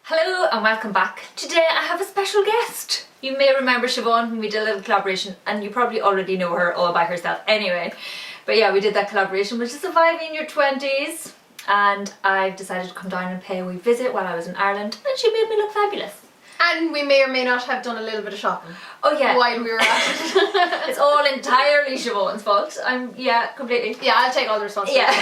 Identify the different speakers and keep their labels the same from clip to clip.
Speaker 1: Hello and welcome back. Today I have a special guest. You may remember Siobhan when we did a little collaboration, and you probably already know her all by herself anyway. But yeah, we did that collaboration, which is Surviving in Your 20s, and I've decided to come down and pay a wee visit while I was in Ireland, and she made me look fabulous.
Speaker 2: And we may or may not have done a little bit of shopping.
Speaker 1: Oh yeah.
Speaker 2: While we were at it.
Speaker 1: It's all entirely Siobhan's fault. Completely.
Speaker 2: Yeah, I'll take all the responsibility.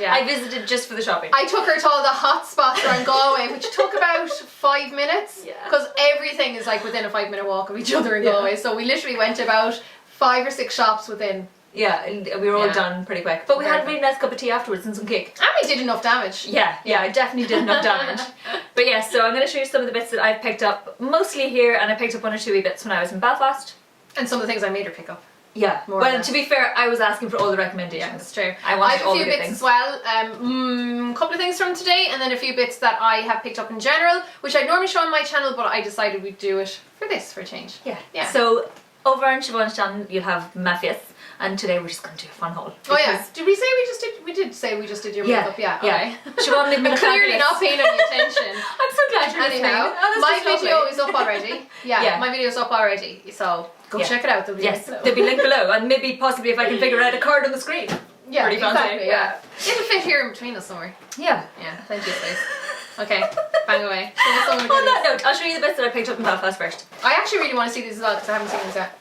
Speaker 1: Yeah. I visited just for the shopping.
Speaker 2: I took her to all the hot spots around Galway, which took about 5 minutes.
Speaker 1: Yeah.
Speaker 2: Because everything is like within a 5-minute walk of each other in Galway. So we literally went to about 5 or 6 shops within.
Speaker 1: Yeah, and we were all done pretty quick. But we had a really nice cup of tea afterwards and some cake.
Speaker 2: And we did enough damage.
Speaker 1: Yeah, I definitely did enough damage. But yeah, so I'm going to show you some of the bits that I've picked up, mostly here, and I picked up 1 or 2 wee bits when I was in Belfast.
Speaker 2: And some of the things I made her pick up.
Speaker 1: Yeah, well, to be fair, I was asking for all the recommendations.
Speaker 2: Yeah, that's true.
Speaker 1: I wanted
Speaker 2: have
Speaker 1: all
Speaker 2: a few
Speaker 1: the good
Speaker 2: bits
Speaker 1: things
Speaker 2: as well. A couple of things from today, and then a few bits that I have picked up in general, which I normally show on my channel, but I decided we'd do it for this for a change.
Speaker 1: Yeah. So over on Siobhan's channel, you'll have Mafias. And today we're just going to do a fun haul.
Speaker 2: Oh yeah, did we say we just did? We did say we just did your makeup. Yeah. Okay.
Speaker 1: Siobhan made me look
Speaker 2: clearly
Speaker 1: fabulous.
Speaker 2: not paying any attention.
Speaker 1: I'm so glad you're listening.
Speaker 2: Anyhow,
Speaker 1: Oh,
Speaker 2: my
Speaker 1: just
Speaker 2: video
Speaker 1: lovely.
Speaker 2: is up already. Yeah, my video is up already. So go check it out. There'll be
Speaker 1: Yes,
Speaker 2: a link
Speaker 1: there'll be a link below, and maybe possibly if I can figure out a card on the screen.
Speaker 2: Yeah,
Speaker 1: pretty fancy.
Speaker 2: exactly. Yeah, it'll fit here in between us somewhere.
Speaker 1: Yeah.
Speaker 2: Yeah, plenty of space. Okay, bang away. Show us some of the
Speaker 1: On that
Speaker 2: goodies.
Speaker 1: note, I'll show you the bits that I picked up in Belfast first.
Speaker 2: I actually really want to see these as well because I haven't seen these yet.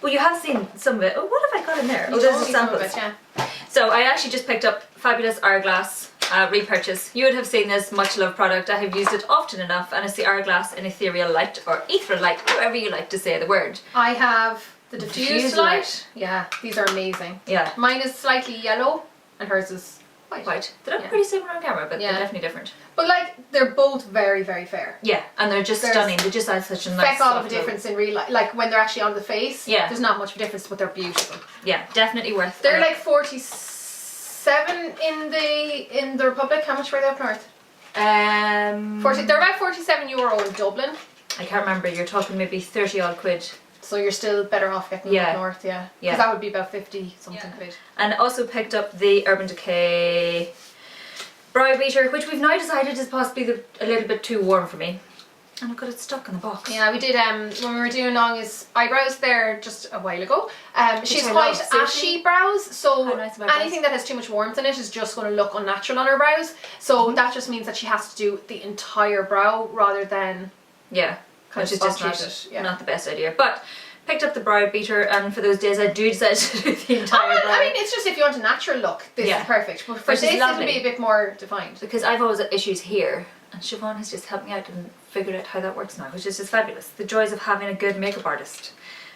Speaker 1: Well, you have seen some of it. Oh, what have I got in there?
Speaker 2: You
Speaker 1: Oh,
Speaker 2: told
Speaker 1: there's
Speaker 2: me
Speaker 1: the
Speaker 2: some of
Speaker 1: samples.
Speaker 2: it, yeah.
Speaker 1: So I actually just picked up fabulous Hourglass repurchase. You would have seen this much loved product. I have used it often enough, and it's the Hourglass in Ethereal Light, or Ethereal Light, however you like to say the word.
Speaker 2: I have the diffused light. Yeah, these are amazing.
Speaker 1: Yeah.
Speaker 2: Mine is slightly yellow, and hers is white.
Speaker 1: They look pretty similar on camera, but they're definitely different.
Speaker 2: But like, they're both very, very fair.
Speaker 1: Yeah, and they're just stunning. They just add such a nice
Speaker 2: Feck all of
Speaker 1: soft
Speaker 2: a difference in real life. Like when they're actually on the face, there's not much of a difference, but they're beautiful.
Speaker 1: Yeah, definitely worth.
Speaker 2: They're like 47 in the Republic. How much were they up north? They're about €47 in Dublin.
Speaker 1: I can't remember. You're talking maybe 30 odd quid.
Speaker 2: So you're still better off getting them up north, because that would be about 50 something quid.
Speaker 1: And also picked up the Urban Decay brow beater, which we've now decided is possibly a little bit too warm for me. And I've got it stuck in the box.
Speaker 2: Yeah, we did when we were doing Nonga's eyebrows there just a while ago. She's
Speaker 1: I
Speaker 2: quite
Speaker 1: love.
Speaker 2: ashy brows, so
Speaker 1: nice are my
Speaker 2: anything that has too much warmth in it is just going to look unnatural on her brows. So that just means that she has to do the entire brow rather than
Speaker 1: which is just not the best idea. But picked up the brow beater, and for those days I do decide to do the entire brow.
Speaker 2: I mean, it's just if you want a natural look, this is perfect. But for this, it'll be a bit more defined.
Speaker 1: Because I've always had issues here, and Siobhan has just helped me out and figured out how that works now, which is just fabulous. The joys of having a good makeup artist.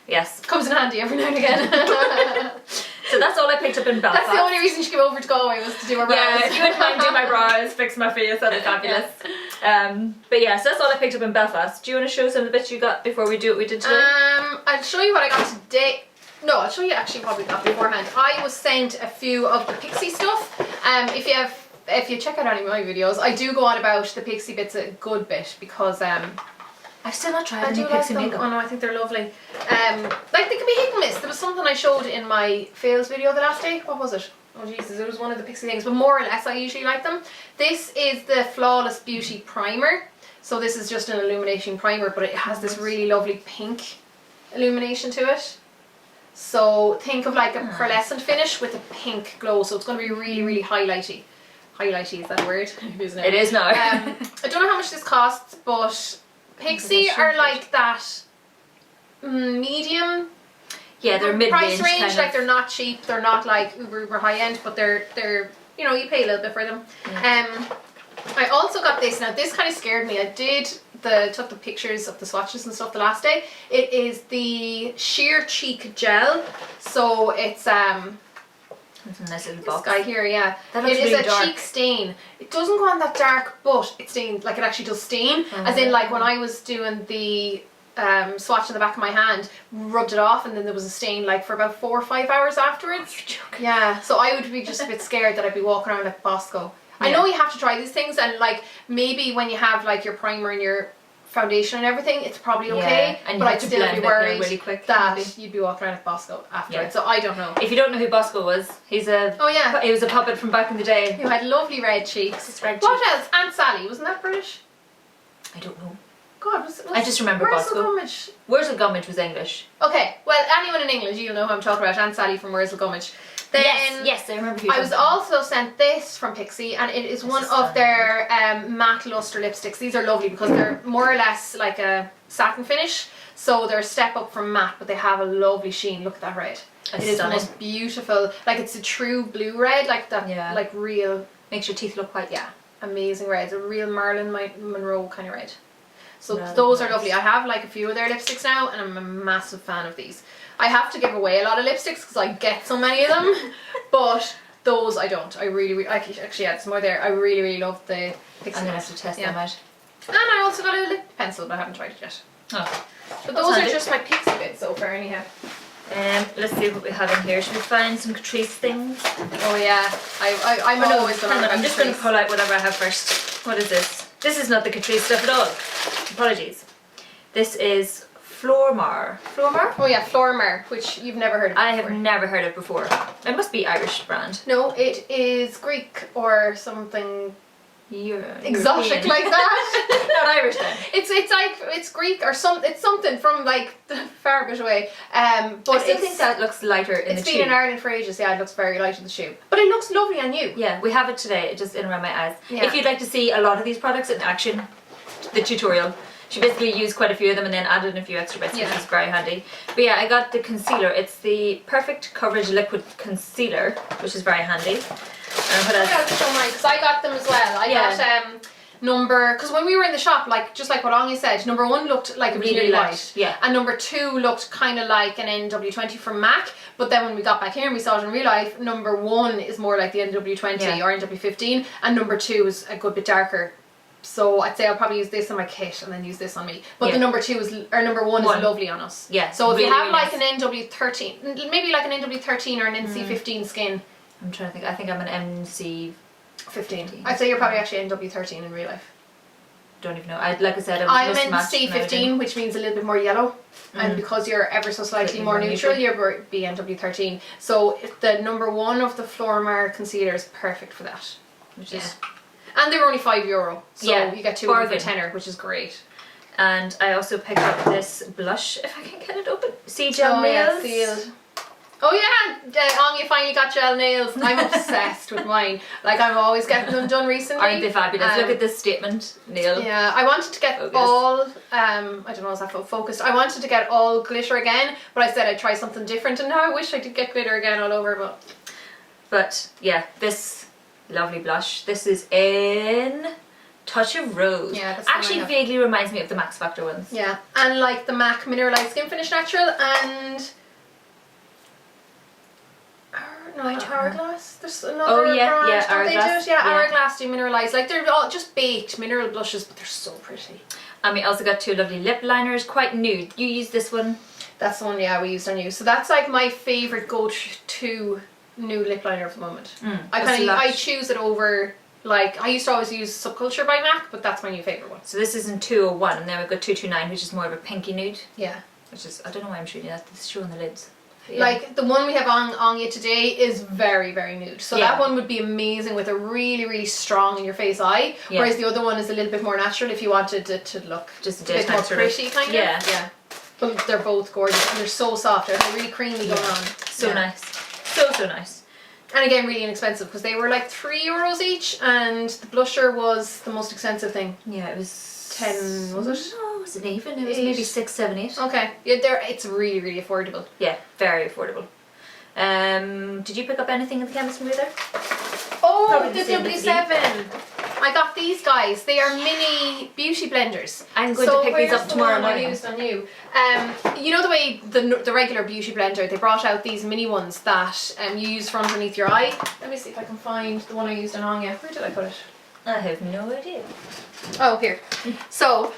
Speaker 1: Yes.
Speaker 2: Comes in handy every now and again.
Speaker 1: So that's all I picked up in Belfast.
Speaker 2: That's the only reason she came over to Galway, was to do her brows.
Speaker 1: Yeah, if you wouldn't mind doing my brows, fix my face, that'd be fabulous. But yeah, so that's all I picked up in Belfast. Do you want to show some of the bits you got before we do what we did today?
Speaker 2: I'll show you what I got today. No, I'll show you actually what we got beforehand. I was sent a few of the Pixi stuff. If you check out any of my videos, I do go on about the Pixi bits a good bit because
Speaker 1: I've still not tried any
Speaker 2: like
Speaker 1: Pixi
Speaker 2: them.
Speaker 1: makeup.
Speaker 2: Oh no, I think they're lovely. Like they can be hit and miss. There was something I showed in my fails video the last day. What was it? Oh Jesus, it was one of the Pixi things, but more or less I usually like them. This is the Flawless Beauty Primer. So this is just an illuminating primer, but it has this really lovely pink illumination to it. So think of like a pearlescent finish with a pink glow. So it's going to be really, really highlighty. Highlighty, is that a word?
Speaker 1: It is now.
Speaker 2: I don't know how much this costs, but Pixi are like that medium.
Speaker 1: Yeah, they're mid-range
Speaker 2: price range. Like they're not cheap. They're not like uber high end, but they're you know, you pay a little bit for them. I also got this. Now this kind of scared me. I took the pictures of the swatches and stuff the last day. It is the Sheer Cheek Gel. So it's
Speaker 1: It's a nice little
Speaker 2: this
Speaker 1: box.
Speaker 2: guy here, yeah.
Speaker 1: That looks
Speaker 2: it is
Speaker 1: really
Speaker 2: a
Speaker 1: dark.
Speaker 2: cheek stain. It doesn't go on that dark, but it stains, like it actually does stain. As in, like when I was doing the swatch on the back of my hand, rubbed it off, and then there was a stain like for about 4 or 5 hours afterwards.
Speaker 1: You're joking.
Speaker 2: Yeah, so I would be just a bit scared that I'd be walking around like Bosco. I know you have to try these things, and like maybe when you have like your primer and your foundation and everything, it's probably okay,
Speaker 1: and
Speaker 2: but I'd still be worried
Speaker 1: really quick,
Speaker 2: that
Speaker 1: maybe.
Speaker 2: you'd be walking around at Bosco afterwards. So I don't know.
Speaker 1: If you don't know who Bosco was, he was a puppet from back in the day.
Speaker 2: Who had lovely red cheeks.
Speaker 1: Red
Speaker 2: What
Speaker 1: cheeks.
Speaker 2: else? Aunt Sally, wasn't that British?
Speaker 1: I don't know.
Speaker 2: God,
Speaker 1: I just remember Bosco.
Speaker 2: Gummidge?
Speaker 1: Wurzel Gummidge was English.
Speaker 2: Okay, well, anyone in England, you'll know who I'm talking about. Aunt Sally from Wurzel Gummidge. Then
Speaker 1: Yes, I remember you.
Speaker 2: I was also sent this from Pixi, and it is one of their matte luster lipsticks. These are lovely because they're more or less like a satin finish, so they're a step up from matte, but they have a lovely sheen. Look at that red. It is the most beautiful, like it's a true blue red, like that, like real.
Speaker 1: Makes your teeth look white.
Speaker 2: Yeah, amazing red. It's a real Marilyn Monroe kind of red. So those are lovely. I have like a few of their lipsticks now, and I'm a massive fan of these. I have to give away a lot of lipsticks because I get so many of them, but those I don't. I really I actually had some more there. I really love the Pixi.
Speaker 1: I'm gonna have to test them out.
Speaker 2: And I also got a lip pencil, but I haven't tried it yet.
Speaker 1: Oh,
Speaker 2: but those are just my Pixi bits so far, anyhow.
Speaker 1: Let's see what we have in here. Should we find some Catrice things?
Speaker 2: Oh yeah, I'm always going to.
Speaker 1: I'm just going to pull out whatever I have first. What is this? This is not the Catrice stuff at all. Apologies. This is Flormar. Flormar?
Speaker 2: Oh yeah, Flormar, which you've never heard of before.
Speaker 1: I have never heard of before. It must be Irish brand.
Speaker 2: No, it is Greek or something exotic
Speaker 1: European.
Speaker 2: like that.
Speaker 1: Not Irish then.
Speaker 2: It's Greek or it's something from like the far bit away. But
Speaker 1: I still think that looks lighter in the tube.
Speaker 2: It's been in Ireland for ages. Yeah, it looks very light in the tube, but it looks lovely on you.
Speaker 1: Yeah, we have it today, just in around my eyes.
Speaker 2: Yeah.
Speaker 1: If you'd like to see a lot of these products in action, the tutorial. She basically used quite a few of them and then added in a few extra bits, which is very handy. But yeah, I got the concealer. It's the Perfect Coverage Liquid Concealer, which is very handy. And what else?
Speaker 2: I got to show mine because I got them as well. I got because when we were in the shop, like just like what Anya said, number 1 looked like it was really light.
Speaker 1: Yeah.
Speaker 2: And number 2 looked kind of like an NW20 from MAC. But then when we got back here and we saw it in real life, number 1 is more like the NW20 or NW15, and number 2 is a good bit darker. So I'd say I'll probably use this on my kit and then use this on me. But the number 2 is, or number 1 is lovely on us.
Speaker 1: Yeah.
Speaker 2: So if you have like an NW13, maybe like an NW13 or an NC15 skin.
Speaker 1: I'm trying to think. I think I'm an NC15.
Speaker 2: I'd say you're probably actually NW13 in real life.
Speaker 1: Don't even know. Like I said,
Speaker 2: I'm NC15, which means a little bit more yellow. And because you're ever so slightly more neutral, you're be NW13. So if the number 1 of the Flormar concealer is perfect for that. Which is... And they were only €5, so you get 2 of them for tenner, which is great.
Speaker 1: And I also picked up this blush, if I can get it open. See gel nails.
Speaker 2: Yeah, sealed. Oh yeah, Anya finally got gel nails. I'm obsessed with mine. Like I'm always getting them done recently.
Speaker 1: Aren't they fabulous? Look at this statement nail.
Speaker 2: Yeah, I wanted to get all, I don't know, is that focused? I wanted to get all glitter again, but I said I'd try something different, and now I wish I did get glitter again all over,
Speaker 1: But yeah, this lovely blush. This is in Touch of Rose.
Speaker 2: Yeah, that's
Speaker 1: actually vaguely reminds me of the Max Factor ones.
Speaker 2: Yeah, and like the MAC Mineralized Skin Finish Natural and Hourglass. There's another brand.
Speaker 1: Hourglass.
Speaker 2: Hourglass do mineralized. Like they're all just baked mineral blushes, but they're so pretty.
Speaker 1: And we also got 2 lovely lip liners, quite nude. You use this one?
Speaker 2: That's the one, we used on you. So that's like my favourite go-to nude lip liner at the moment. I choose it over, like, I used to always use Subculture by MAC, but that's my new favourite one.
Speaker 1: So this is in 201, and then we've got 229, which is more of a pinky nude.
Speaker 2: Yeah.
Speaker 1: Which is, I don't know why I'm showing you that, it's showing the lids.
Speaker 2: Yeah. Like, the one we have on you today is very, very nude. So that one would be amazing with a really, really strong in your face eye, whereas the other one is a little bit more natural if you wanted it to look
Speaker 1: just a
Speaker 2: bit more pretty, kind of.
Speaker 1: Yeah.
Speaker 2: But they're both gorgeous, and they're so soft, they're really creamy going on.
Speaker 1: So nice. So nice.
Speaker 2: And again, really inexpensive because they were like €3 each, and the blusher was the most expensive thing.
Speaker 1: Yeah, it was
Speaker 2: 10, was it?
Speaker 1: No, it wasn't even. It was maybe 6, 7, 8.
Speaker 2: Okay, yeah, it's really, really affordable.
Speaker 1: Yeah, very affordable. Did you pick up anything in the chemist from there?
Speaker 2: Oh, probably the W7. I got these guys. They are mini beauty blenders.
Speaker 1: I'm going to pick these up tomorrow morning.
Speaker 2: I used on you. You know the way the regular beauty blender, they brought out these mini ones that you use for underneath your eye. Let me see if I can find the one I used on Anya. Where did I put it?
Speaker 1: I have no idea.
Speaker 2: Oh, here. So,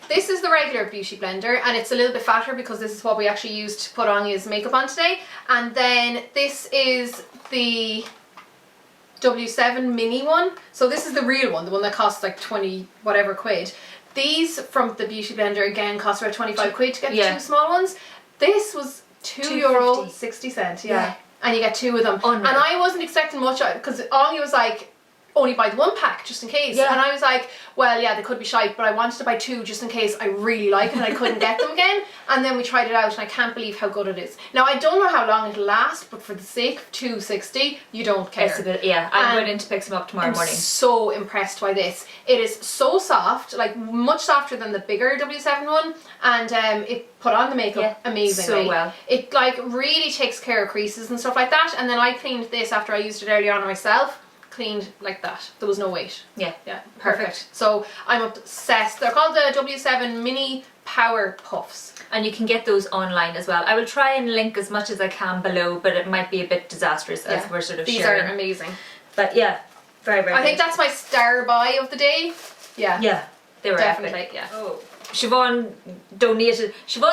Speaker 2: this is the regular beauty blender, and it's a little bit fatter because this is what we actually used to put Anya's makeup on today. And then this is the W7 mini one. So this is the real one, the one that costs like 20 whatever quid. These from the beauty blender again cost about 25 quid to get the 2 small ones. This was €2.60. Yeah. And you get 2 of them. And I wasn't expecting much because Anya was like, only buy the 1 pack just in case.
Speaker 1: Yeah.
Speaker 2: And I was like, well, yeah, they could be shite, but I wanted to buy 2 just in case I really like it and I couldn't get them again. And then we tried it out and I can't believe how good it is. Now, I don't know how long it'll last, but for the sake of $2.60, you don't care.
Speaker 1: It's a bit, yeah, I'm going in to pick some up tomorrow morning.
Speaker 2: I'm so impressed by this. It is so soft, like much softer than the bigger W7 one, and it put on the makeup amazingly.
Speaker 1: So well.
Speaker 2: It like really takes care of creases and stuff like that. And then I cleaned this after I used it earlier on myself. Cleaned like that. There was no weight.
Speaker 1: Yeah.
Speaker 2: Yeah. Perfect. So I'm obsessed. They're called the W7 Mini Power Puffs.
Speaker 1: And you can get those online as well. I will try and link as much as I can below, but it might be a bit disastrous as we're sort of sharing.
Speaker 2: These are amazing.
Speaker 1: But yeah, very, very
Speaker 2: I
Speaker 1: good.
Speaker 2: think that's my star buy of the day. Yeah.
Speaker 1: Yeah, they were
Speaker 2: Definitely,
Speaker 1: epic.
Speaker 2: yeah.
Speaker 1: Oh. Siobhan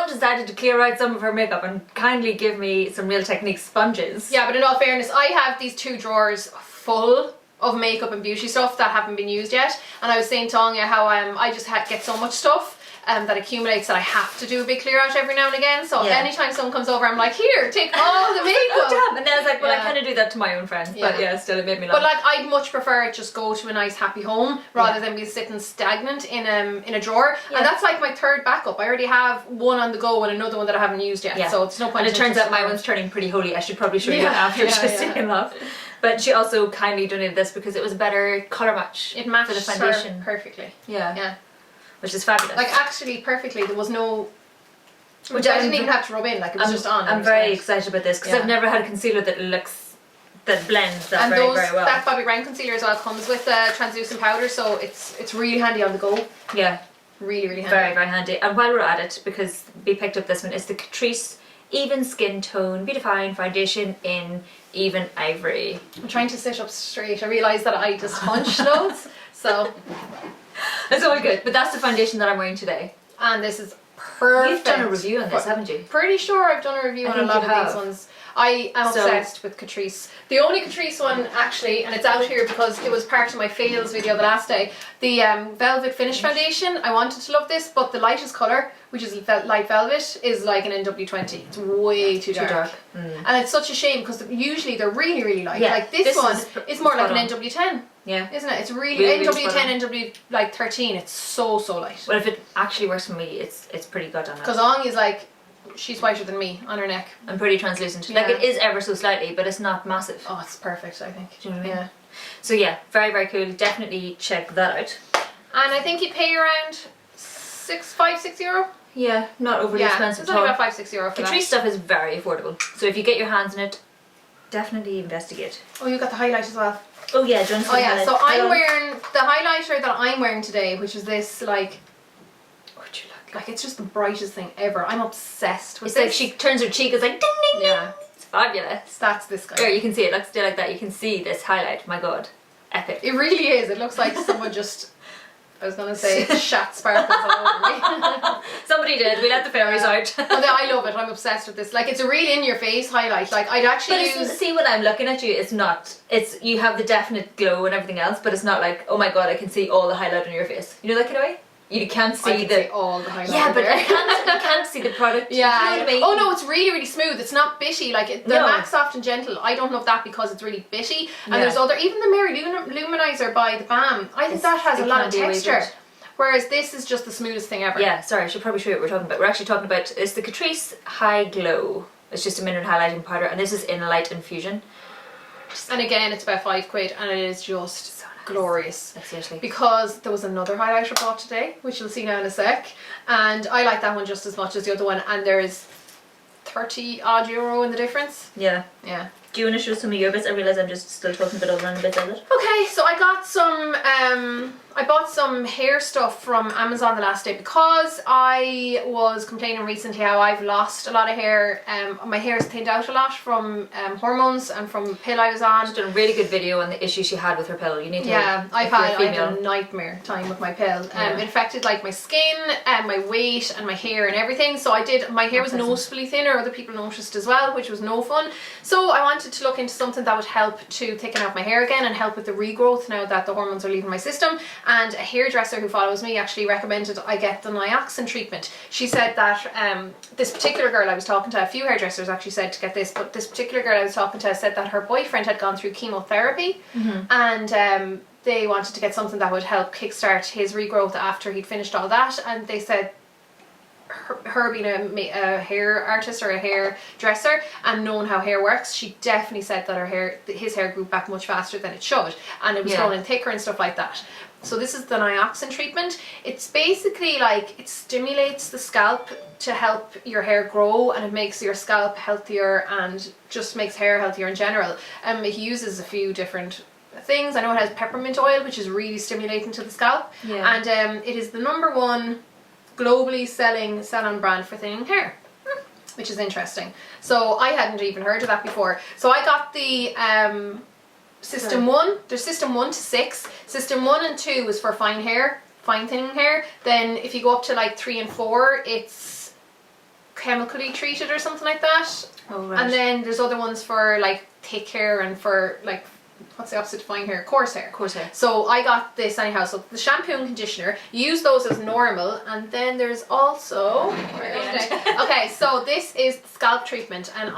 Speaker 1: decided to clear out some of her makeup and kindly give me some Real Techniques sponges.
Speaker 2: Yeah, but in all fairness, I have these 2 drawers full of makeup and beauty stuff that haven't been used yet. And I was saying to Anya how I just get so much stuff that accumulates that I have to do a big clear out every now and again. So anytime someone comes over, I'm like, here, take all the makeup.
Speaker 1: Oh, damn. And then I was like, well, I kind of do that to my own friends. But yeah, still it made me laugh.
Speaker 2: But like, I'd much prefer it just go to a nice happy home rather than be sitting stagnant in a drawer. Yeah. And that's like my 3rd backup. I already have one on the go and another one that I haven't used yet. Yeah. So it's no point.
Speaker 1: And it turns out my one's turning pretty holy. I should probably show you it after just taking off. But she also kindly donated this because it was a better colour match.
Speaker 2: It matched
Speaker 1: for the foundation
Speaker 2: perfectly.
Speaker 1: Yeah.
Speaker 2: Yeah.
Speaker 1: Which is fabulous.
Speaker 2: Like actually perfectly. There was no... Which I didn't even have to rub in, like it was just on.
Speaker 1: I'm very excited about this because I've never had a concealer that blends that very well.
Speaker 2: That Bobbi Brown concealer as well comes with a translucent powder, so it's really handy on the go.
Speaker 1: Yeah.
Speaker 2: Really, really handy.
Speaker 1: Very, very handy. And while we're at it, because we picked up this one, it's the Catrice Even Skin Tone Beautifying Foundation in Even Ivory.
Speaker 2: I'm trying to sit up straight. I realised that I just hunched loads, so...
Speaker 1: It's all good, but that's the foundation that I'm wearing today.
Speaker 2: And this is perfect.
Speaker 1: You've done a review on this, haven't you?
Speaker 2: Pretty sure I've done a review on a lot of these ones. I am obsessed with Catrice. The only Catrice one actually, and it's out here because it was part of my fails video the last day, the Velvet Finish Foundation. I wanted to love this, but the lightest colour, which is light velvet, is like an NW20. It's way too dark. And it's such a shame because usually they're really, really light. Like this one is more like an NW10. Yeah. Isn't it? It's really NW10, NW like 13. It's so light.
Speaker 1: Well, if it actually works for me, it's pretty good on it.
Speaker 2: Because Ong's like, she's whiter than me on her neck.
Speaker 1: And pretty translucent. Like it is ever so slightly, but it's not massive.
Speaker 2: Oh, it's perfect, I think.
Speaker 1: Do you know what I mean? Yeah. So yeah, very, very cool. Definitely check that out.
Speaker 2: And I think you pay around €5-6.
Speaker 1: Yeah, not overly expensive.
Speaker 2: It's only about €5-6 for that.
Speaker 1: Catrice stuff is very affordable. So if you get your hands in it, definitely investigate.
Speaker 2: Oh, you got the highlight as well.
Speaker 1: Oh yeah, Johnson.
Speaker 2: Oh yeah, so I'm wearing the highlighter that I'm wearing today, which is this like, like it's just the brightest thing ever. I'm obsessed with this.
Speaker 1: It's like she turns her cheek, it's like ding ding ding.
Speaker 2: Yeah.
Speaker 1: It's fabulous.
Speaker 2: That's this guy.
Speaker 1: There, you can see it, like still like that. You can see this highlight. My god, epic.
Speaker 2: It really is. It looks like someone just, I was gonna say, shat sparkles all over me.
Speaker 1: Somebody did. We let the fairies out.
Speaker 2: But I love it. I'm obsessed with this. Like it's a real in-your-face highlight. Like I'd actually
Speaker 1: see when I'm looking at you, it's not. It's you have the definite glow and everything else, but it's not like, oh my god, I can see all the highlight on your face. You know that kind of way. You can't see
Speaker 2: see all the highlight.
Speaker 1: Yeah, but you can't see the product.
Speaker 2: Yeah.
Speaker 1: You know what I mean?
Speaker 2: Oh no, it's really, really smooth. It's not bitty. Like the MAC Soft and Gentle. I don't love that because it's really bitty. And there's even the Mary Luminizer by the Balm. I think that has a lot of texture. Whereas this is just the smoothest thing ever.
Speaker 1: Yeah, sorry, I should probably show you what we're talking about. We're actually talking about, it's the Catrice High Glow. It's just a mineral highlighting powder, and this is in Light Infusion.
Speaker 2: And again, it's about £5 and it is just so nice. Glorious.
Speaker 1: Seriously.
Speaker 2: Because there was another highlighter I bought today, which you'll see now in a sec. And I like that one just as much as the other one, and there is 30 odd euro in the difference.
Speaker 1: Yeah.
Speaker 2: Yeah.
Speaker 1: Do you want to show some of your bits? I realise I'm just still talking about other random bits of it.
Speaker 2: Okay, so I got some, I bought some hair stuff from Amazon the last day because I was complaining recently how I've lost a lot of hair. My hair is thinned out a lot from hormones and from the pill I was on.
Speaker 1: She's done a really good video on the issue she had with her pill. You need to.
Speaker 2: Yeah, I had a nightmare time with my pill. It affected like my skin and my weight and my hair and everything. So my hair was noticeably thinner. Other people noticed as well, which was no fun. So I wanted to look into something that would help to thicken out my hair again and help with the regrowth now that the hormones are leaving my system. And a hairdresser who follows me actually recommended I get the Nioxin treatment. She said that this particular girl I was talking to, a few hairdressers actually said to get this, but this particular girl I was talking to said that her boyfriend had gone through chemotherapy and they wanted to get something that would help kickstart his regrowth after he'd finished all that, and they said her being a hair artist or a hairdresser and knowing how hair works, she definitely said that his hair grew back much faster than it should, and it was growing in thicker and stuff like that. So this is the nioxin treatment. It's basically like it stimulates the scalp to help your hair grow, and it makes your scalp healthier and just makes hair healthier in general. It uses a few different things. I know it has peppermint oil, which is really stimulating to the scalp, and it is the #1 globally selling salon brand for thinning hair, which is interesting. So I hadn't even heard of that before. So I got the system 1. There's system 1 to 6. System 1 and 2 is for fine thinning hair. Then if you go up to like 3 and 4, it's chemically treated or something like that.
Speaker 1: Oh, right.
Speaker 2: And then there's other ones for like thick hair and for like, what's the opposite of fine hair? Coarse hair.
Speaker 1: Coarse hair.
Speaker 2: So I got this anyhow. So the shampoo and conditioner, you use those as normal, and then there's also okay. So this is the scalp treatment, and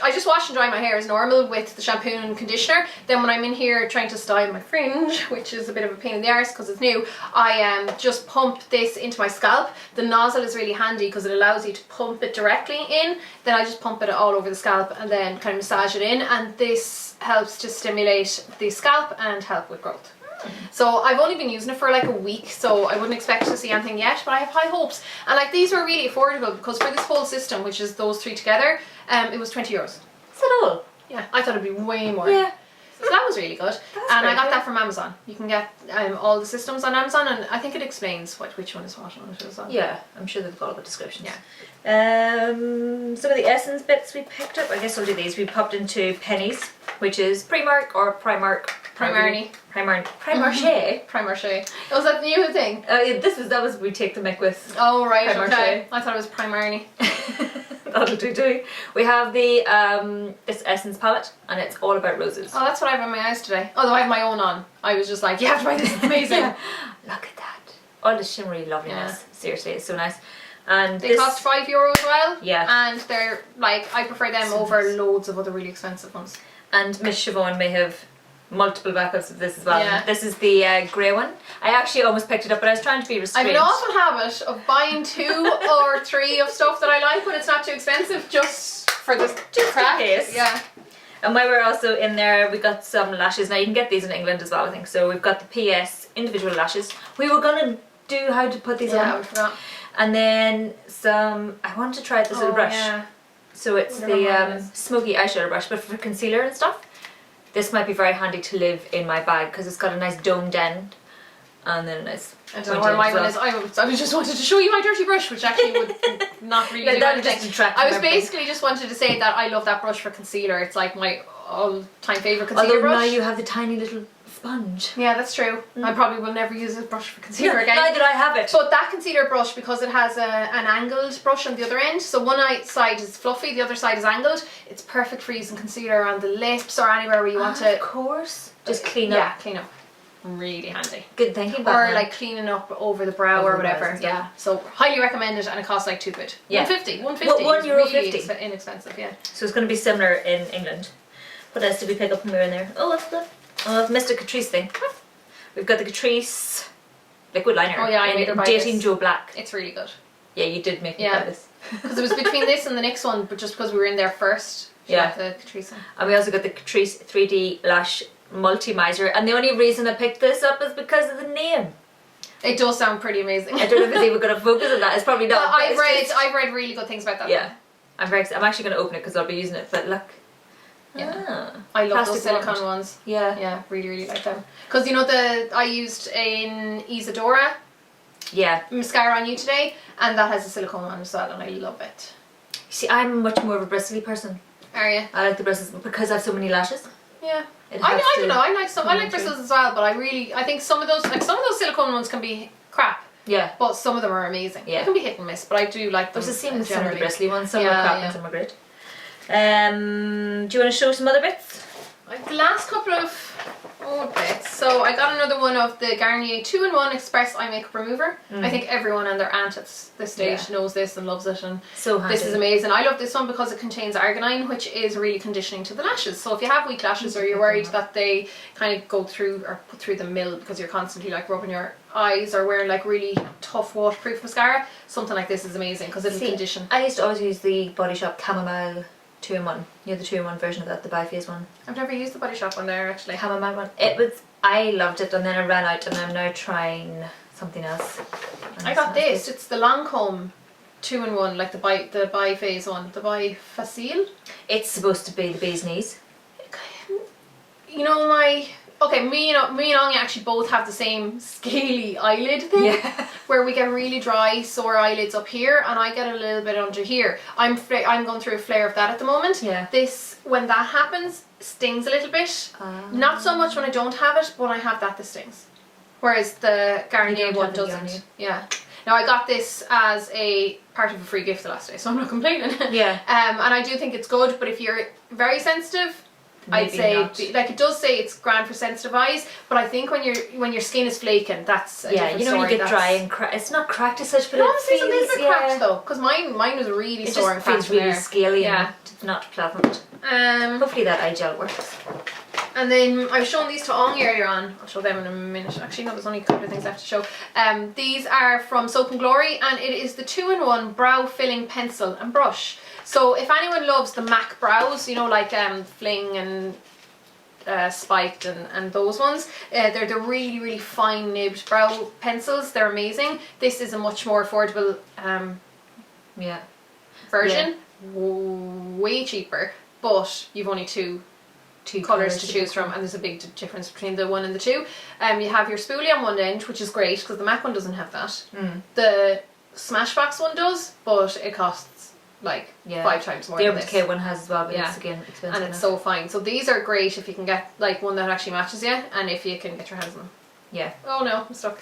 Speaker 2: I just wash and dry my hair as normal with the shampoo and conditioner. Then when I'm in here trying to style my fringe, which is a bit of a pain in the arse because it's new, I just pump this into my scalp. The nozzle is really handy because it allows you to pump it directly in. Then I just pump it all over the scalp and then kind of massage it in, and this helps to stimulate the scalp and help with growth. So I've only been using it for like a week, so I wouldn't expect to see anything yet, but I have high hopes. And like these were really affordable because for this whole system, which is those 3 together, it was €20.
Speaker 1: Is that all?
Speaker 2: Yeah, I thought it'd be way more.
Speaker 1: Yeah.
Speaker 2: So that was really good. And I got that from Amazon. You can get all the systems on Amazon, and I think it explains which one is what on it as well.
Speaker 1: Yeah, I'm sure they've got all the descriptions.
Speaker 2: Yeah.
Speaker 1: Some of the essence bits we picked up, I guess I'll do these. We popped into Pennies, which is Primark or Primark.
Speaker 2: Primarni.
Speaker 1: Primarche.
Speaker 2: Primarche. Oh, was that the new thing?
Speaker 1: Yeah, that was we take the mic with.
Speaker 2: Oh, right,
Speaker 1: Primarche.
Speaker 2: okay. I thought it was Primarni.
Speaker 1: That'll do too. We have the this essence palette, and it's all about roses.
Speaker 2: Oh, that's what I have on my eyes today. Although I have my own on. I was just like, you have to buy this, it's amazing.
Speaker 1: Yeah. Look at that. All the shimmery loveliness.
Speaker 2: Yeah.
Speaker 1: Seriously, it's so nice. And
Speaker 2: They cost €5 as well.
Speaker 1: Yeah.
Speaker 2: And they're like, I prefer them
Speaker 1: So
Speaker 2: over
Speaker 1: nice.
Speaker 2: loads of other really expensive ones.
Speaker 1: And Miss Siobhan may have multiple backups of this as well.
Speaker 2: Yeah.
Speaker 1: This is the grey one. I actually almost picked it up, but I was trying to be
Speaker 2: I
Speaker 1: restrained.
Speaker 2: have an awful habit of buying 2 or 3 of stuff that I like when it's not too expensive, just for the crack.
Speaker 1: in case.
Speaker 2: Yeah.
Speaker 1: And while we're also in there, we got some lashes. Now you can get these in England as well, I think. So we've got the PS individual lashes. We were gonna do how to put these
Speaker 2: Yeah,
Speaker 1: on.
Speaker 2: I forgot.
Speaker 1: And then some. I want to try this little brush.
Speaker 2: Yeah.
Speaker 1: So it's
Speaker 2: I don't know what it
Speaker 1: the
Speaker 2: is.
Speaker 1: smoky eyeshadow brush, but for concealer and stuff. This might be very handy to live in my bag because it's got a nice domed end and then a nice.
Speaker 2: I don't know where my one is. I just wanted to show you my dirty brush, which actually would not really do
Speaker 1: That'll
Speaker 2: anything.
Speaker 1: just detract
Speaker 2: I
Speaker 1: from
Speaker 2: was
Speaker 1: everything.
Speaker 2: basically just wanted to say that I love that brush for concealer. It's like my all-time favourite concealer
Speaker 1: Although
Speaker 2: brush.
Speaker 1: now you have the tiny little sponge.
Speaker 2: Yeah, that's true. I probably will never use a brush for concealer again.
Speaker 1: Neither did I have it.
Speaker 2: But that concealer brush, because it has an angled brush on the other end, so one side is fluffy, the other side is angled, it's perfect for using concealer on the lips or anywhere where you want to...
Speaker 1: Of course. Just clean up.
Speaker 2: Yeah, clean up. Really handy.
Speaker 1: Good thinking.
Speaker 2: Or like cleaning up over the brow
Speaker 1: Over
Speaker 2: or
Speaker 1: the brows
Speaker 2: whatever.
Speaker 1: and stuff.
Speaker 2: Yeah. So highly recommend it, and it costs like £2.
Speaker 1: Yeah.
Speaker 2: £1.50. £1.50.
Speaker 1: Well,
Speaker 2: It's
Speaker 1: €1.50.
Speaker 2: really inexpensive, yeah.
Speaker 1: So it's going to be similar in England. What else did we pick up when we were in there? Oh, what's that? Oh, I've missed a Catrice thing. We've got the Catrice liquid liner.
Speaker 2: Oh yeah, I made her buy
Speaker 1: Dating
Speaker 2: this.
Speaker 1: Joe Black.
Speaker 2: It's really good.
Speaker 1: Yeah, you did make me
Speaker 2: Yeah.
Speaker 1: buy this.
Speaker 2: Because it was between this and the next one, but just because we were in there first.
Speaker 1: Yeah.
Speaker 2: The Catrice one.
Speaker 1: And we also got the Catrice 3D Lash Multimizer. And the only reason I picked this up is because of the name.
Speaker 2: It does sound pretty amazing.
Speaker 1: I don't know if it's even going to focus on that. It's probably not.
Speaker 2: But
Speaker 1: but
Speaker 2: I've
Speaker 1: it's just-
Speaker 2: read really good things about that.
Speaker 1: Yeah. I'm actually going to open it because I'll be using it. But look.
Speaker 2: Yeah.
Speaker 1: Ah,
Speaker 2: I love those
Speaker 1: plastic wand.
Speaker 2: silicone ones.
Speaker 1: Yeah.
Speaker 2: Yeah, really like them. Because you know I used in Isadora
Speaker 1: Yeah.
Speaker 2: mascara on you today, and that has a silicone one as well, and I love it.
Speaker 1: See, I'm much more of a bristly person.
Speaker 2: Are you?
Speaker 1: I like the bristles because I have so many lashes.
Speaker 2: Yeah.
Speaker 1: It
Speaker 2: I
Speaker 1: has
Speaker 2: don't
Speaker 1: to
Speaker 2: know. I like
Speaker 1: through.
Speaker 2: bristles as well, but I think some of those silicone ones can be crap,
Speaker 1: Yeah.
Speaker 2: but some of them are amazing.
Speaker 1: Yeah.
Speaker 2: They can be hit and miss, but I do like them.
Speaker 1: There's the same with some of the
Speaker 2: generally.
Speaker 1: bristly ones. Some
Speaker 2: Yeah,
Speaker 1: are crap
Speaker 2: yeah.
Speaker 1: and some are great. Do you want to show some other bits?
Speaker 2: Like the last couple of Oh, bits. So I got another one of the Garnier 2-in-1 Express Eye Makeup Remover. I think everyone and their aunt at this stage knows this and loves it, and
Speaker 1: So handy.
Speaker 2: this is amazing. I love this one because it contains arginine, which is really conditioning to the lashes. So if you have weak lashes or you're worried that they kind of go through or put through the mill because you're constantly like rubbing your eyes or wearing like really tough waterproof mascara, something like this is amazing because it'll condition.
Speaker 1: I used to always use the Body Shop Chamomile 2-in-1. You know, the 2-in-1 version of that, the biphase one.
Speaker 2: I've never used the Body Shop one there actually.
Speaker 1: Chamomile one. I loved it, and then I ran out, and I'm now trying something else.
Speaker 2: I got this. It's the Lancome 2-in-1, like the biphase one, the bifacile.
Speaker 1: It's supposed to be the bee's knees.
Speaker 2: You know me and Anya actually both have the same scaly eyelid thing.
Speaker 1: Yeah.
Speaker 2: Where we get really dry, sore eyelids up here, and I get a little bit under here. I'm going through a flare of that at the moment.
Speaker 1: Yeah.
Speaker 2: This, when that happens, stings a little bit. Not so much when I don't have it, but when I have that, this stings. Whereas the Garnier one doesn't. Yeah. Now I got this as a part of a free gift the last day, so I'm not complaining.
Speaker 1: Yeah.
Speaker 2: And I do think it's good, but if you're very sensitive, I'd
Speaker 1: Maybe
Speaker 2: say
Speaker 1: not.
Speaker 2: like it does say it's grand for sensitive eyes, but I think when your skin is flaking, that's a different
Speaker 1: you know when
Speaker 2: story.
Speaker 1: you get dry and it's not cracked as such, but
Speaker 2: No,
Speaker 1: it
Speaker 2: it's a little
Speaker 1: feels
Speaker 2: bit cracked though, because mine was really
Speaker 1: It
Speaker 2: sore and
Speaker 1: just
Speaker 2: cracked
Speaker 1: feels really
Speaker 2: there.
Speaker 1: scaly
Speaker 2: Yeah.
Speaker 1: and it's not pleasant. Hopefully that eye gel works.
Speaker 2: And then I was showing these to Ong earlier on. I'll show them in a minute. Actually, no, there's only a couple of things left to show. These are from Soap and Glory, and it is the 2-in-1 brow filling pencil and brush. So if anyone loves the MAC brows, you know, like Fling and Spiked and those ones, they're the really, really fine nibbed brow pencils. They're amazing. This is a much more affordable version. Way cheaper, but you've only two colours to choose from, and there's a big difference between the one and the two. You have your spoolie on one end, which is great because the MAC one doesn't have that. The Smashbox one does, but it costs like 5 times more.
Speaker 1: The
Speaker 2: than
Speaker 1: Decay
Speaker 2: this.
Speaker 1: one has as well, but it's again expensive.
Speaker 2: And it's so fine. So these are great if you can get like one that actually matches you, and if you can get your hands on them.
Speaker 1: Yeah.
Speaker 2: Oh no, I'm stuck.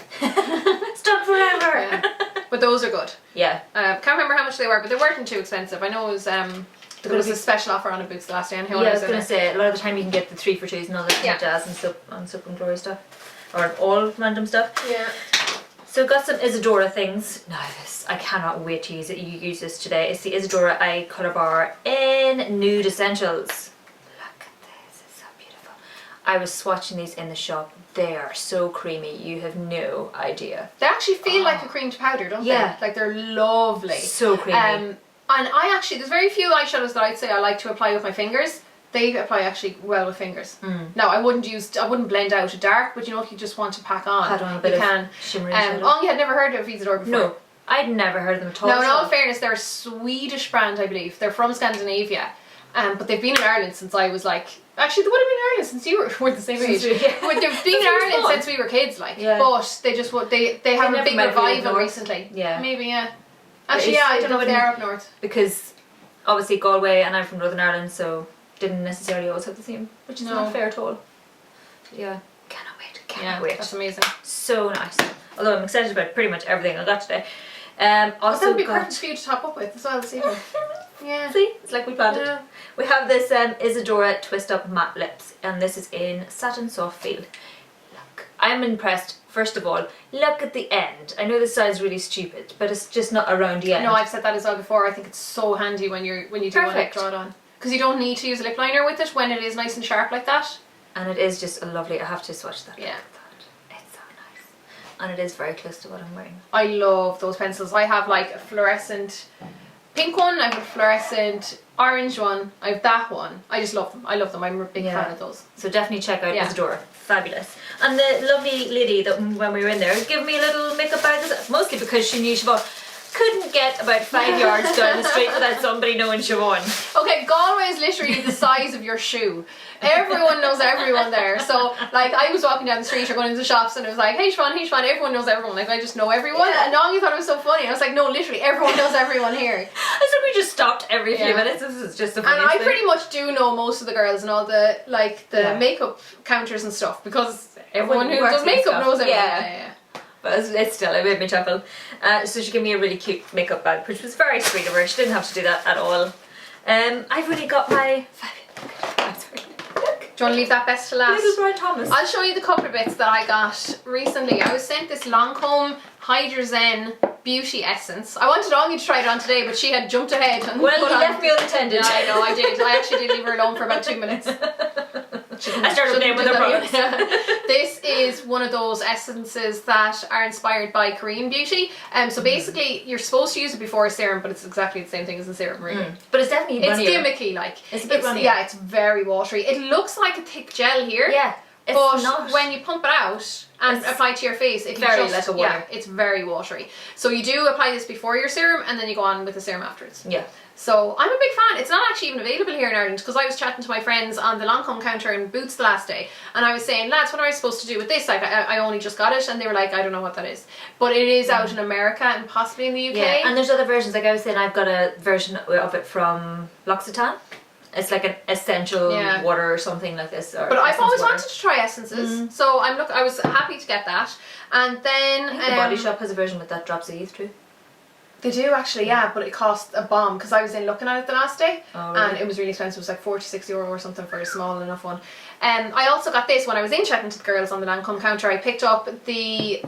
Speaker 1: Stuck forever.
Speaker 2: Yeah. But those are good.
Speaker 1: Yeah.
Speaker 2: Can't remember how much they were, but they weren't too expensive. I know it was there was a special offer on a Boots the last day. And
Speaker 1: I was going to say, a lot of the time you can get the 3 for 2s and all that kind of jazz and Soap and Glory stuff. Or all random stuff.
Speaker 2: Yeah.
Speaker 1: So got some Isadora things. Now this, I cannot wait to use it. You use this today. It's the Isadora Eye Colour Bar in Nude Essentials. Look at this, it's so beautiful. I was swatching these in the shop. They are so creamy, you have no idea.
Speaker 2: They actually feel like a creamed powder, don't they? Like they're lovely.
Speaker 1: So creamy.
Speaker 2: And I actually, there's very few eyeshadows that I'd say I like to apply with my fingers. They apply actually well with fingers. Now I wouldn't blend out a dark, but you know if you just want to pack on
Speaker 1: a bit
Speaker 2: you
Speaker 1: of
Speaker 2: can.
Speaker 1: shimmery shadow.
Speaker 2: Oh, you had never heard of Isadora before?
Speaker 1: No, I'd never heard of them at all.
Speaker 2: No, in all fairness, they're a Swedish brand, I believe. They're from Scandinavia. But they've been in Ireland since I was like, actually they would have been in Ireland since you were the same age. But they've been in Ireland since we were kids, like.
Speaker 1: Yeah.
Speaker 2: But they just they have a big revival
Speaker 1: north.
Speaker 2: recently.
Speaker 1: Yeah.
Speaker 2: Maybe, yeah. Actually, I don't know if they're up north.
Speaker 1: Because obviously Galway and I'm from Northern Ireland, so didn't necessarily always have the same, which is not fair at all. But yeah, cannot wait.
Speaker 2: That's amazing.
Speaker 1: So nice. Although I'm excited about pretty much everything I got today. Also
Speaker 2: that would be perfect for you to top up with as well this evening. Yeah.
Speaker 1: See, it's like we planned it. We have this Isadora Twist Up Matte Lips, and this is in Satin Soft Feel. Look, I'm impressed. First of all, look at the end. I know this sounds really stupid, but it's just not around the end.
Speaker 2: No, I've said that as well before. I think it's so handy when you do want to draw it on. Because you don't need to use a lip liner with it when it is nice and sharp like that.
Speaker 1: And it is just a lovely, I have to swatch that.
Speaker 2: Yeah.
Speaker 1: It's so nice. And it is very close to what I'm wearing.
Speaker 2: I love those pencils. I have like a fluorescent pink one, I have a fluorescent orange one, I have that one. I just love them. I love them. I'm a big fan of those.
Speaker 1: So definitely check out Isadora. Fabulous. And the lovely lady that when we were in there gave me a little makeup bag, mostly because she knew Siobhan couldn't get about 5 yards down the street without somebody knowing Siobhan. Okay,
Speaker 2: Galway is literally the size of your shoe. Everyone knows everyone there. So, like, I was walking down the street or going into the shops and it was like, hey Siobhan, everyone knows everyone. Like, I just know everyone. Yeah. And Nongi thought it was so funny. I was like, no, literally, everyone knows everyone here.
Speaker 1: I said we just stopped every few minutes. This is just a funny thing.
Speaker 2: And I pretty much do know most of the girls and all the, like, the makeup counters and stuff because everyone who does makeup knows everyone. Yeah.
Speaker 1: But it's still, it made me chuckle. So she gave me a really cute makeup bag, which was very sweet of her. She didn't have to do that at all. I've really got my... I'm sorry. Look.
Speaker 2: you want to leave that best to last?
Speaker 1: Little Brian Thomas.
Speaker 2: I'll show you the couple of bits that I got recently. I was sent this Lancome Hydra Zen Beauty Essence. I wanted Ongi to try it on today, but she had jumped ahead and
Speaker 1: Well,
Speaker 2: put
Speaker 1: you
Speaker 2: on.
Speaker 1: left me unattended.
Speaker 2: Yeah, I know, I did. I actually did leave her alone for about 2 minutes.
Speaker 1: I started playing with her products.
Speaker 2: This is one of those essences that are inspired by Korean beauty. So basically, you're supposed to use it before a serum, but it's exactly the same thing as a serum, really.
Speaker 1: But it's definitely
Speaker 2: It's
Speaker 1: runnier.
Speaker 2: gimmicky, like.
Speaker 1: It's a bit runnier.
Speaker 2: Yeah, it's very watery. It looks like a thick gel here.
Speaker 1: Yeah, it's
Speaker 2: But
Speaker 1: not.
Speaker 2: when you pump it out and
Speaker 1: It's
Speaker 2: apply it to your face, it
Speaker 1: very
Speaker 2: just,
Speaker 1: like a water.
Speaker 2: yeah, it's very watery. So you do apply this before your serum, and then you go on with the serum afterwards.
Speaker 1: Yeah.
Speaker 2: So I'm a big fan. It's not actually even available here in Ireland, because I was chatting to my friends on the Lancome counter in Boots the last day, and I was saying, lads, what am I supposed to do with this? Like, I only just got it, and they were like, I don't know what that is. But it is out in America and possibly in the UK.
Speaker 1: Yeah, and there's other versions. Like I was saying, I've got a version of it from L'Occitane. It's like an essential water or something like this. Or
Speaker 2: but I've always
Speaker 1: water.
Speaker 2: wanted to try essences, so I was happy to get that. And then
Speaker 1: I think the Body Shop has a version with that drops of youth too.
Speaker 2: They do actually, yeah, but it cost a bomb, because I was in looking at it the last day,
Speaker 1: Oh, really?
Speaker 2: and it was really expensive. It was like €46 or something for a small enough one. I also got this when I was in chatting to the girls on the Lancome counter. I picked up the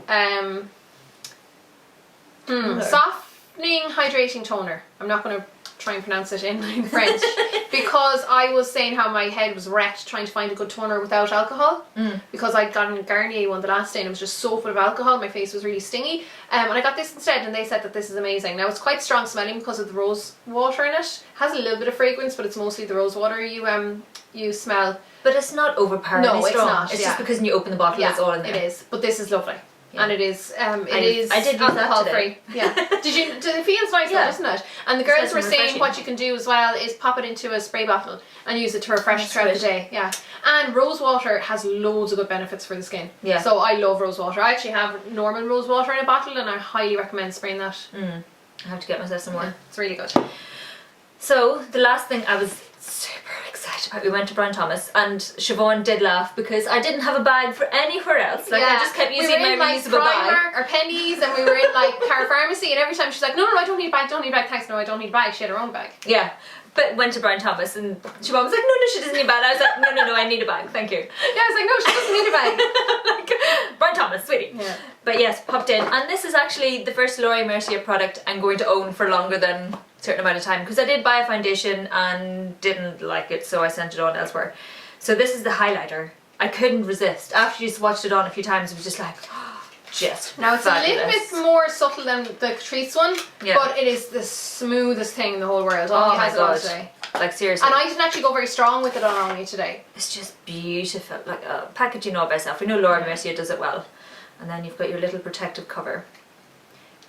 Speaker 2: softening hydrating toner. I'm not going to try and pronounce it in French because I was saying how my head was wrecked trying to find a good toner without alcohol, because I'd gotten a Garnier one the last day and it was just so full of alcohol, my face was really stingy, and I got this instead, and they said that this is amazing. Now it's quite strong smelling because of the rose water in it. It has a little bit of fragrance, but it's mostly the rose water you smell.
Speaker 1: But it's not overpoweringly
Speaker 2: No, it's
Speaker 1: strong.
Speaker 2: not,
Speaker 1: It's
Speaker 2: yeah.
Speaker 1: just because when you open the bottle, it's all in there.
Speaker 2: It is, but this is lovely.
Speaker 1: Yeah.
Speaker 2: And it is
Speaker 1: I did use that
Speaker 2: alcohol
Speaker 1: today.
Speaker 2: free. Yeah. It feels nice though,
Speaker 1: Yeah.
Speaker 2: doesn't it? And the
Speaker 1: It's
Speaker 2: girls
Speaker 1: nice
Speaker 2: were
Speaker 1: and
Speaker 2: saying
Speaker 1: refreshing.
Speaker 2: what you can do as well is pop it into a spray bottle and use it to refresh
Speaker 1: That's
Speaker 2: throughout the
Speaker 1: good.
Speaker 2: day. Yeah. And rose water has loads of good benefits for the skin.
Speaker 1: Yeah.
Speaker 2: So I love rose water. I actually have normal rose water in a bottle, and I highly recommend spraying that.
Speaker 1: I have to get myself some more.
Speaker 2: Yeah, it's really good.
Speaker 1: So the last thing I was super excited about, we went to Brian Thomas, and Siobhan did laugh because I didn't have a bag for anywhere else. Like I just kept using my reusable bag.
Speaker 2: Primark or Pennies, and we were in like Car Pharmacy, and every time she's like, no, I don't need a bag, thanks, no, I don't need a bag. She had her own bag.
Speaker 1: Yeah. But went to Brian Thomas, and Siobhan was like, no, she doesn't need a bag. I was like, no, I need a bag, thank you.
Speaker 2: Yeah, I was like, no, she doesn't need a bag.
Speaker 1: Like, Brian Thomas, sweetie.
Speaker 2: Yeah.
Speaker 1: But yes, popped in, and this is actually the first L'Oreal Mercier product I'm going to own for longer than a certain amount of time, because I did buy a foundation and didn't like it, so I sent it on elsewhere. So this is the highlighter. I couldn't resist. After you just watched it on a few times, it was just like, just
Speaker 2: Now it's
Speaker 1: fabulous.
Speaker 2: a little bit more subtle than the Catrice one,
Speaker 1: Yeah.
Speaker 2: but it is the smoothest thing in the whole world.
Speaker 1: Oh
Speaker 2: Only
Speaker 1: my
Speaker 2: has it on
Speaker 1: God.
Speaker 2: today.
Speaker 1: Like seriously.
Speaker 2: And I didn't actually go very strong with it on Only today.
Speaker 1: It's just beautiful. Like a package you know by itself. We know Laura Mercier does it well. And then you've got your little protective cover.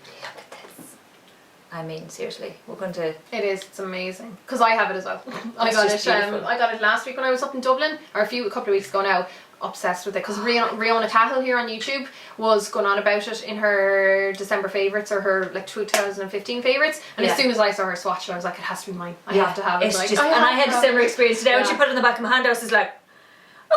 Speaker 1: Look at this. I mean, seriously, we're going to...
Speaker 2: It is, it's amazing. Because I have it as well. I
Speaker 1: It's
Speaker 2: got
Speaker 1: just
Speaker 2: it.
Speaker 1: beautiful.
Speaker 2: I got it last week when I was up in Dublin, or a couple of weeks ago now. Obsessed with it, because Riona Cahill here on YouTube was going on about it in her December favourites, or her like 2015 favourites, and as soon as I saw her swatch it, I was like, it has to be mine. I have to have it.
Speaker 1: It's
Speaker 2: Like,
Speaker 1: just, and I had a similar experience today when she
Speaker 2: Yeah.
Speaker 1: put it in the back of my hand. I was just like,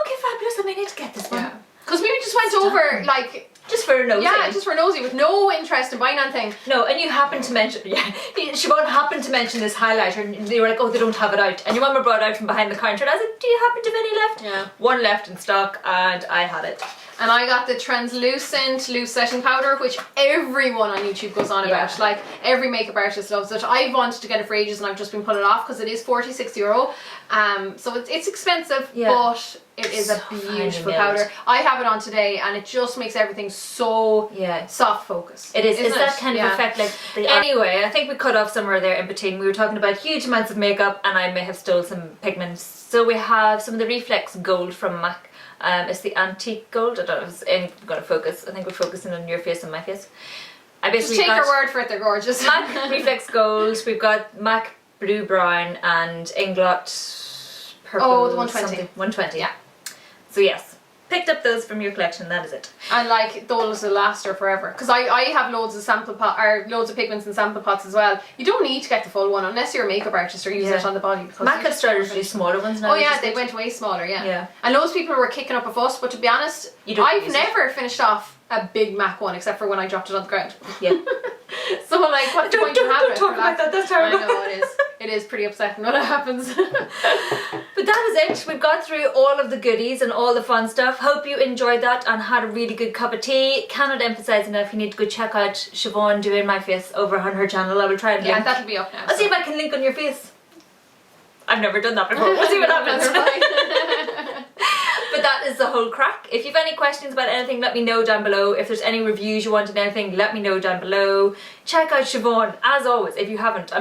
Speaker 1: okay, fabulous, I may need to get this one.
Speaker 2: Yeah. Because we just went over like
Speaker 1: Just for a nosy.
Speaker 2: yeah, just for nosy with no interest in buying anything.
Speaker 1: No, and you happened to mention, Siobhan happened to mention this highlighter, and they were like, oh, they don't have it out. And your mama brought it out from behind the counter, and I was like, do you happen to have any left?
Speaker 2: Yeah.
Speaker 1: One left in stock, and I had it.
Speaker 2: And I got the translucent loose setting powder, which everyone on YouTube goes on about.
Speaker 1: Yeah.
Speaker 2: Like every makeup artist loves it. I've wanted to get it for ages, and I've just been putting it off because it is €46. So it's expensive, but it is
Speaker 1: So
Speaker 2: a beautiful
Speaker 1: finely
Speaker 2: powder.
Speaker 1: milled.
Speaker 2: I have it on today, and it just makes everything so soft focus.
Speaker 1: It is. It's
Speaker 2: Isn't
Speaker 1: that
Speaker 2: it?
Speaker 1: kind of
Speaker 2: Yeah.
Speaker 1: effect. Like anyway, I think we cut off somewhere there in between. We were talking about huge amounts of makeup, and I may have stole some pigments. So we have some of the Reflex Gold from MAC. It's the antique gold. I don't know if it's going to focus. I think we're focusing on your face and my face. I
Speaker 2: Just
Speaker 1: basically
Speaker 2: take
Speaker 1: got
Speaker 2: your word for it, they're gorgeous.
Speaker 1: MAC Reflex Gold. We've got MAC Blue Brown and Inglot Purple.
Speaker 2: Oh, the 120.
Speaker 1: something. 120. Yeah. So yes, picked up those from your collection. That is it.
Speaker 2: And like those will last her forever, because I have loads of loads of pigments and sample pots as well. You don't need to get the full one unless you're a makeup artist or use it on the body. Because
Speaker 1: MAC have started to do smaller ones now.
Speaker 2: Oh yeah, they went way smaller. Yeah.
Speaker 1: Yeah.
Speaker 2: And loads of people were kicking up a fuss, but to be honest, I've never finished off a big MAC one except for when I dropped it on the ground.
Speaker 1: Yeah.
Speaker 2: So like, what's the point in having
Speaker 1: Don't
Speaker 2: it?
Speaker 1: talk about that. That's terrible.
Speaker 2: I know it is. It is pretty upsetting when it happens.
Speaker 1: But that is it. We've got through all of the goodies and all the fun stuff. Hope you enjoyed that and had a really good cup of tea. Cannot emphasize enough, you need to go check out Siobhan doing my face over on her channel. I will try and link.
Speaker 2: Yeah, that'll be up now.
Speaker 1: I'll see if I can link on your face. I've never done that before. We'll see what happens. But that is the whole crack. If you've any questions about anything, let me know down below. If there's any reviews you want in anything, let me know down below. Check out Siobhan, as always, if you haven't.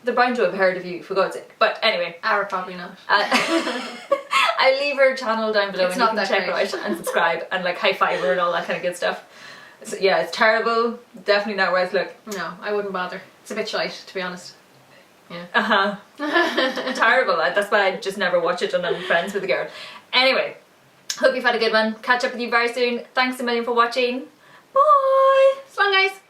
Speaker 1: They're bound to have heard of you, for God's sake. But anyway.
Speaker 2: Probably not.
Speaker 1: I'll leave her channel down below
Speaker 2: It's
Speaker 1: and you
Speaker 2: not
Speaker 1: can check
Speaker 2: that
Speaker 1: her out and subscribe and like high five her and all that kind of good stuff. So yeah, it's terrible. Definitely not worth look.
Speaker 2: No, I wouldn't bother. It's a bit shite, to be honest.
Speaker 1: Yeah. Terrible. That's why I just never watch it and I'm friends with the girl. Anyway, hope you've had a good one. Catch up with you very soon. Thanks a million for watching. Bye.
Speaker 2: So long, guys.